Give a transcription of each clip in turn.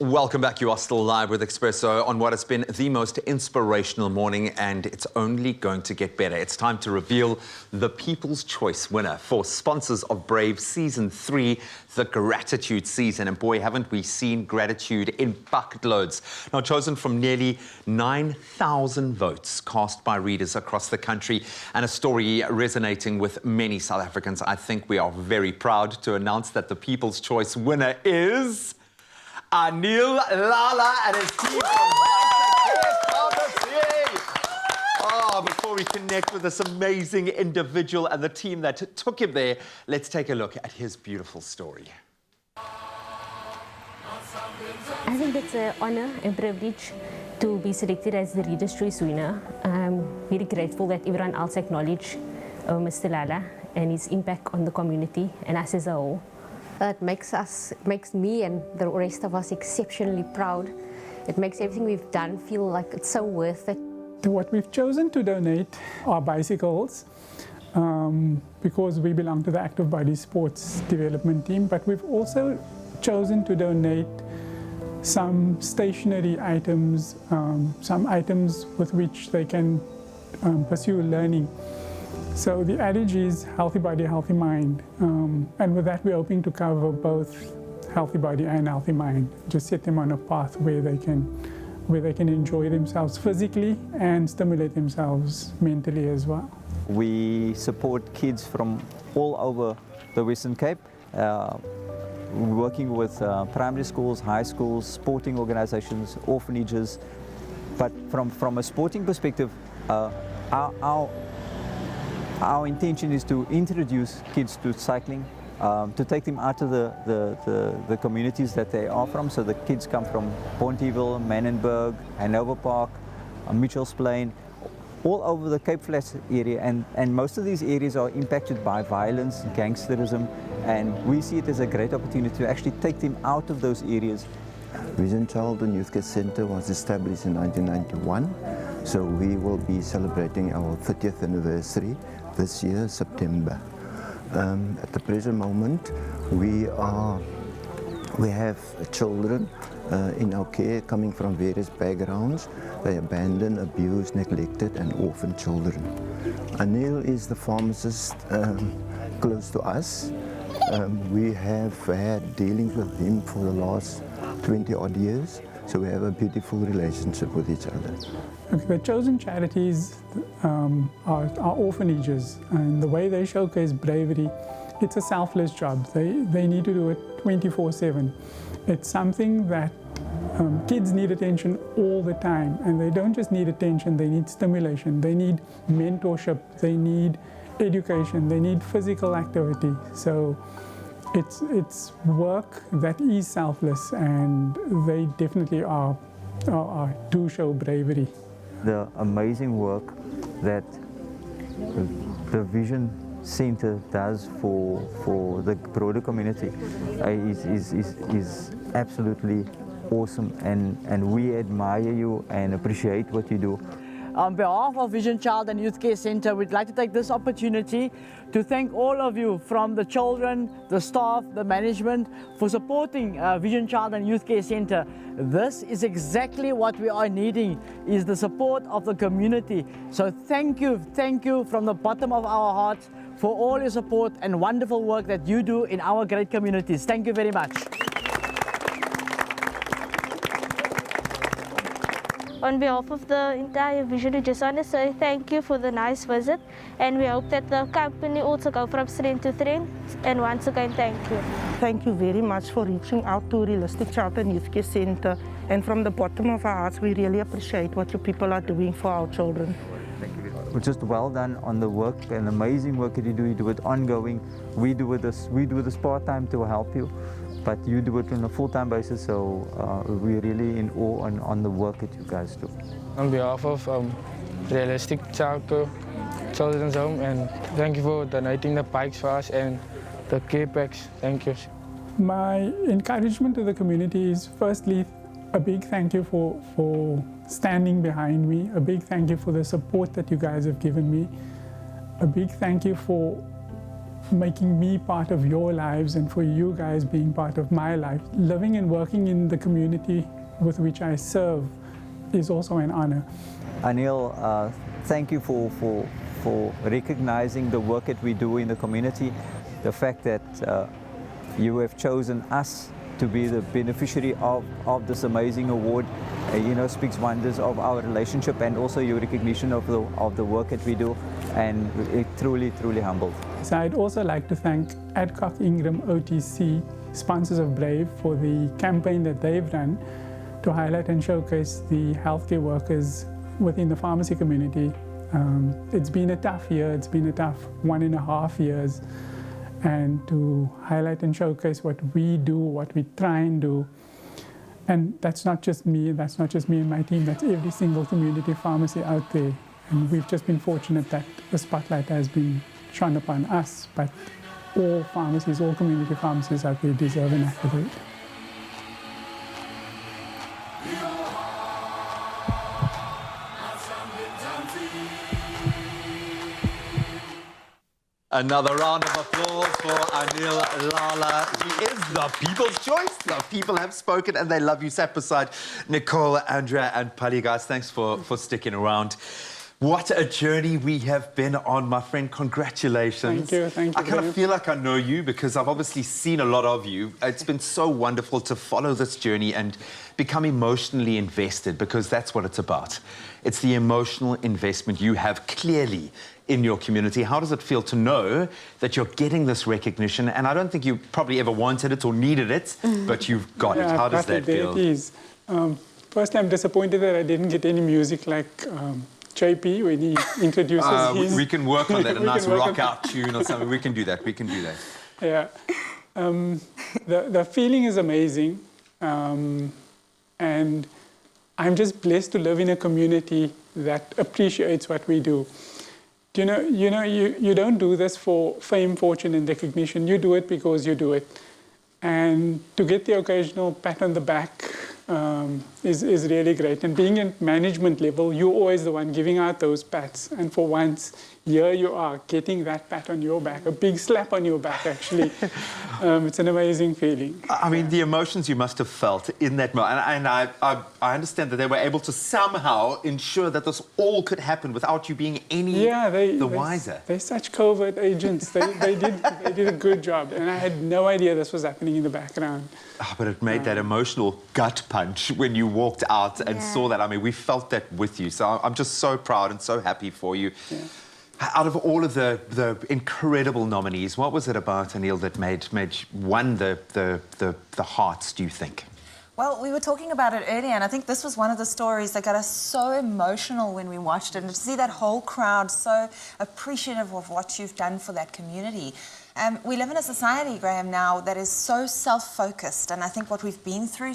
Welcome back. You are still live with Expresso on what has been the most inspirational morning, and it's only going to get better. It's time to reveal the People's Choice winner for sponsors of Brave Season 3, the Gratitude Season. And boy, haven't we seen gratitude in bucket loads. Now, chosen from nearly 9,000 votes cast by readers across the country, and a story resonating with many South Africans, I think we are very proud to announce that the People's Choice winner is Anil Lalla and his team from Vitacare Pharmacy. Oh, before we connect with this amazing individual and the team that took him there, let's take a look at his beautiful story. I think it's an honor and privilege to be selected as the Reader's Choice winner. I'm very grateful that everyone else acknowledged Mr. Lalla and his impact on the community and us as a whole. It makes me and the rest of us exceptionally proud. It makes everything we've done feel like it's so worth it. What we've chosen to donate are bicycles because we belong to the Active Body Sports Development Team, but we've also chosen to donate some stationery items, some items with which they can pursue learning. So the adage is healthy body, healthy mind. And with that, we're hoping to cover both healthy body and healthy mind. Just set them on a path where they can enjoy themselves physically and stimulate themselves mentally as well. We support kids from all over the Western Cape, working with primary schools, high schools, sporting organizations, orphanages. But from a sporting perspective, our intention is to introduce kids to cycling, to take them out of the communities that they are from. So the kids come from Bonteheuwel, Manenberg, Hanover Park, Mitchell's Plain, all over the Cape Flats area. And most of these areas are impacted by violence, gangsterism, and we see it as a great opportunity to actually take them out of those areas. Vision Child and Youth Care Centre was established in 1991, so we will be celebrating our 30th anniversary this year, September. At the present moment, we have children in our care coming from various backgrounds. They abandoned, abused, neglected and orphaned children. Anil is the pharmacist close to us. We have had dealings with him for the last 20 odd years, so we have a beautiful relationship with each other. Okay, the chosen charities are orphanages, and the way they showcase bravery, it's a selfless job. They need to do it 24/7. It's something that kids need attention all the time, and they don't just need attention, they need stimulation, they need mentorship, they need education, they need physical activity. So it's work that is selfless, and they definitely do show bravery. The amazing work that the Vision Centre does for the broader community is absolutely awesome, and we admire you and appreciate what you do. On behalf of Vision Child and Youth Care Centre, we'd like to take this opportunity to thank all of you, from the children, the staff, the management, for supporting Vision Child and Youth Care Centre. This is exactly what we are needing, is the support of the community. So thank you from the bottom of our hearts for all your support and wonderful work that you do in our great communities. Thank you very much. On behalf of the entire Vision, we just want to say thank you for the nice visit, and we hope that the company also go from strength to strength. And once again, thank you. Thank you very much for reaching out to Realistic Child and Youth Care Centre, and from the bottom of our hearts, we really appreciate what you people are doing for our children. Well, just well done on the work, and amazing work that you do. You do it ongoing. We do this part-time to help you, but you do it on a full-time basis, so we're really in awe on the work that you guys do. On behalf of Realistic Children's Home, and thank you for donating the bikes for us and the care packs. Thank you. My encouragement to the community is, firstly, a big thank you for standing behind me, a big thank you for the support that you guys have given me, a big thank you for making me part of your lives and for you guys being part of my life. Living and working in the community with which I serve is also an honor. Anil, thank you for recognizing the work that we do in the community. The fact that you have chosen us to be the beneficiary of this amazing award, speaks wonders of our relationship and also your recognition of the work that we do, and it truly humbled. So I'd also like to thank Adcock, Ingram, OTC, sponsors of Brave, for the campaign that they've done to highlight and showcase the healthcare workers within the pharmacy community. It's been a tough year, it's been a tough 1.5 years, and to highlight and showcase what we do, what we try and do. And that's not just me and my team, that's every single community pharmacy out there. And we've just been fortunate that the spotlight has been shone upon us, but all pharmacies, all community pharmacies out there deserve an accolade. Another round of applause for Anil Lalla. He is the people's choice. The people have spoken and they love you. Sat beside Nicole, Andrea and Pali. Guys, thanks for sticking around. What a journey we have been on, my friend. Congratulations. Thank you. I kind of feel like I know you because I've obviously seen a lot of you. It's been so wonderful to follow this journey and become emotionally invested, because that's what it's about. It's the emotional investment you have clearly in your community. How does it feel to know that you're getting this recognition? And I don't think you probably ever wanted it or needed it, but you've got it. How does that feel? It is. First, I'm disappointed that I didn't get any music like JP when he introduces his... We can work on that, a nice rock-out tune or something. We can do that, Yeah. The feeling is amazing. And I'm just blessed to live in a community that appreciates what we do. You don't do this for fame, fortune, and recognition. You do it because you do it. And to get the occasional pat on the back is really great. And being at management level, you're always the one giving out those pats. And for once, here you are, getting that pat on your back, a big slap on your back, actually. It's an amazing feeling. I mean, the emotions you must have felt in that moment. And I understand that they were able to somehow ensure that this all could happen without you being any the wiser. They're such covert agents. They did a good job. And I had no idea this was happening in the background. Oh, but it made that emotional gut punch when you walked out and saw that. I mean, we felt that with you. So I'm just so proud and so happy for you. Yeah. Out of all of the incredible nominees, what was it about, Anil, that won the hearts, do you think? Well, we were talking about it earlier, and I think this was one of the stories that got us so emotional when we watched it, and to see that whole crowd so appreciative of what you've done for that community. We live in a society, Graham, now that is so self-focused, and I think what we've been through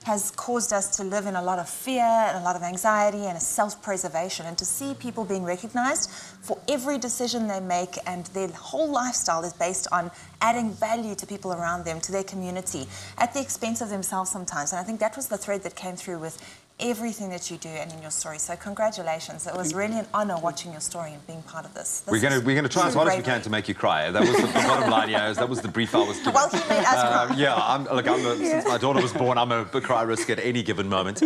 has caused us to live in a lot of fear and a lot of anxiety and a self-preservation, and to see people being recognised for every decision they make, and their whole lifestyle is based on adding value to people around them, to their community, at the expense of themselves sometimes. And I think that was the thread that came through with everything that you do and in your story. So congratulations. It was really an honour watching your story and being part of this. We're going to try as hard as we can to make you cry. That was the bottom line here. That was the brief I was given. Well, he made us cry. Yeah, since my daughter was born, I'm a cry risk at any given moment.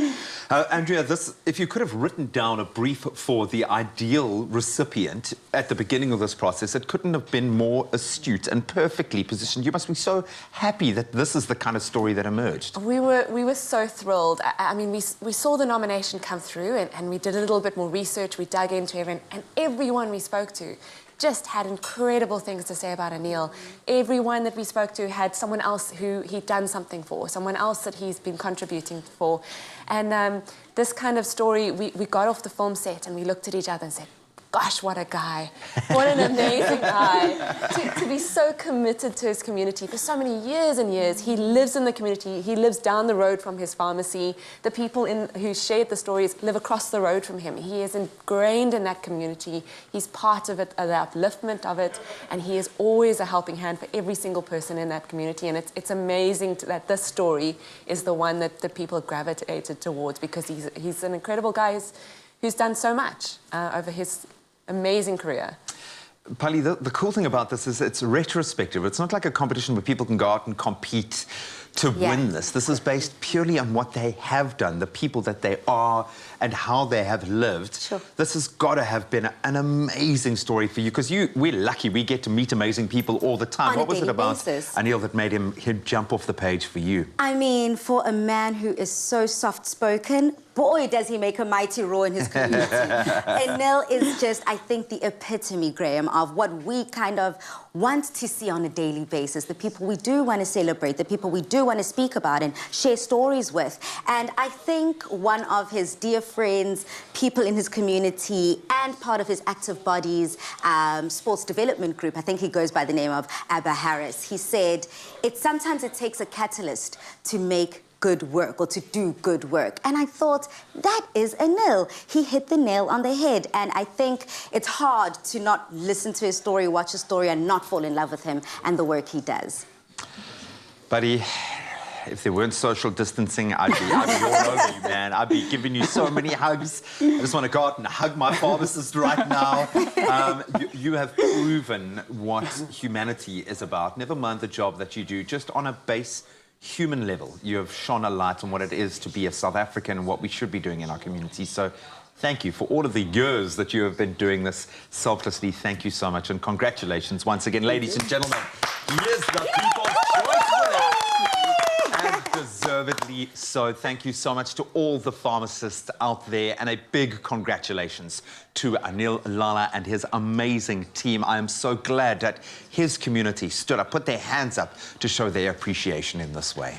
Andrea, if you could have written down a brief for the ideal recipient at the beginning of this process, it couldn't have been more astute and perfectly positioned. You must be so happy that this is the kind of story that emerged. We were so thrilled. I mean, we saw the nomination come through, and we did a little bit more research. We dug into everyone, and everyone we spoke to just had incredible things to say about Anil. Everyone that we spoke to had someone else who he'd done something for, someone else that he's been contributing for. And this kind of story, we got off the film set and we looked at each other and said, gosh, what a guy. What an amazing guy. To be so committed to his community for so many years and years. He lives in the community. He lives down the road from his pharmacy. The people who shared the stories live across the road from him. He is ingrained in that community. He's part of it, the upliftment of it, and he is always a helping hand for every single person in that community. And it's amazing that this story is the one that the people gravitated towards, because he's an incredible guy who's done so much over his amazing career. Pali, the cool thing about this is it's retrospective. It's not like a competition where people can go out and compete to win this. This is based purely on what they have done, the people that they are and how they have lived. Sure. This has got to have been an amazing story for you, because we're lucky we get to meet amazing people all the time. What was it about Anil that made him jump off the page for you? I mean, for a man who is so soft-spoken, boy, does he make a mighty roar in his community. Anil is just, I think, the epitome, Graham, of what we kind of want to see on a daily basis, the people we do want to celebrate, the people we do want to speak about and share stories with. And I think one of his dear friends, people in his community, and part of his Active Bodies sports development group, I think he goes by the name of Abba Harris, he said, sometimes it takes a catalyst to make good work or to do good work. And I thought, that is Anil. He hit the nail on the head. And I think it's hard to not listen to his story, watch his story, and not fall in love with him and the work he does. Buddy, if there weren't social distancing, I'd be all over you, man. I'd be giving you so many hugs. I just want to go out and hug my pharmacist right now. You have proven what humanity is about. Never mind the job that you do, just on a base human level. You have shone a light on what it is to be a South African and what we should be doing in our community. So thank you for all of the years that you have been doing this selflessly. Thank you so much, and congratulations once again, ladies and gentlemen. He is the People's Choice winner, and deservedly so. Thank you so much to all the pharmacists out there, and a big congratulations to Anil Lalla and his amazing team. I am so glad that his community stood up, put their hands up to show their appreciation in this way.